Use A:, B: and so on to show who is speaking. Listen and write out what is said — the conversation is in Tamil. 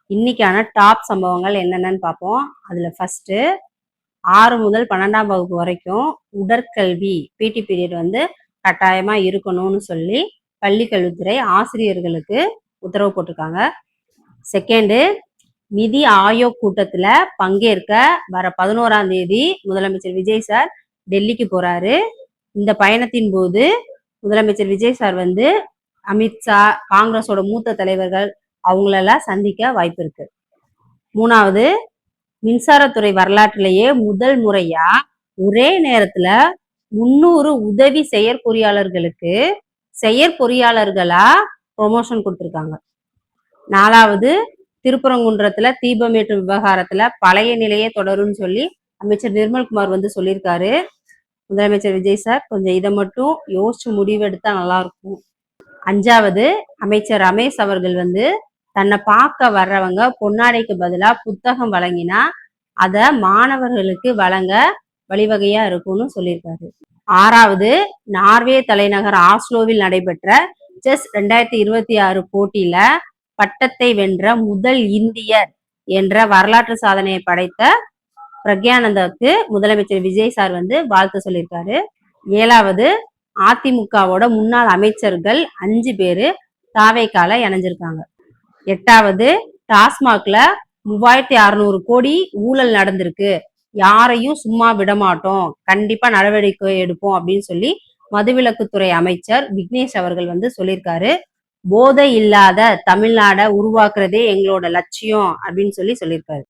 A: இன்னைக்கான டாப் சம்பவங்கள் என்னென்னு பார்ப்போம். அதுல ஃபர்ஸ்ட் 6 முதல் 12ஆம் வகுப்பு வரைக்கும் உடற்கல்வி பிடி பீரியட் வந்து கட்டாயமா இருக்கணும்னு சொல்லி பள்ளிக்கல்வித்துறை ஆசிரியர்களுக்கு உத்தரவு போட்டிருக்காங்க. செகண்டு, நிதி ஆயோக் கூட்டத்துல பங்கேற்க வர 11ஆம் தேதி முதலமைச்சர் விஜய் சார் டெல்லிக்கு போறாரு. இந்த பயணத்தின் போது முதலமைச்சர் விஜய் சார் வந்து அமித்ஷா, காங்கிரஸோட மூத்த தலைவர்கள் அவங்களெல்லாம் சந்திக்க வாய்ப்பு இருக்கு. 3வது, மின்சாரத்துறை வரலாற்றிலேயே முதல் முறையா ஒரே நேரத்துல 300 உதவி செயற்பொறியாளர்களுக்கு செயற்பொறியாளர்களா ப்ரொமோஷன் கொடுத்திருக்காங்க. 4வது, திருப்பரங்குன்றத்துல தீபமேற்றும் விவகாரத்துல பழைய நிலையே தொடரும்னு சொல்லி அமைச்சர் நிர்மல்குமார் வந்து சொல்லியிருக்காரு. முதலமைச்சர் விஜய் சார் கொஞ்சம் இதை மட்டும் யோசிச்சு முடிவெடுத்தா நல்லா இருக்கும். 5வது, அமைச்சர் ரமேஷ் அவர்கள் வந்து தன்னை பார்க்க வர்றவங்க பொன்னாடைக்கு பதிலா புத்தகம் வழங்கினா அத மாணவர்களுக்கு வழங்க வழிவகையா இருக்கும்னு சொல்லியிருக்காரு. 6வது, நார்வே தலைநகர் ஆஸ்லோவில் நடைபெற்ற செஸ் 2026 போட்டியில பட்டத்தை வென்ற முதல் இந்தியர் என்ற வரலாற்று சாதனையை படைத்த பிரக்யானந்தாவுக்கு முதலமைச்சர் விஜய் சார் வந்து வாழ்த்து சொல்லியிருக்காரு. 7வது, அதிமுகவோட முன்னாள் அமைச்சர்கள் 5 பேரு தாவேக்கால இணைஞ்சிருக்காங்க. 8வது, டாஸ்மாக்ல 3600 கோடி ஊழல் நடந்திருக்கு, யாரையும் சும்மா விடமாட்டோம், கண்டிப்பா நடவடிக்கை எடுப்போம் அப்படின்னு சொல்லி மதுவிலக்குத்துறை அமைச்சர் விக்னேஷ் அவர்கள் வந்து சொல்லியிருக்காரு. போதை இல்லாத தமிழ்நாடை உருவாக்குறதே எங்களோட லட்சியம் அப்படின்னு சொல்லியிருக்காரு.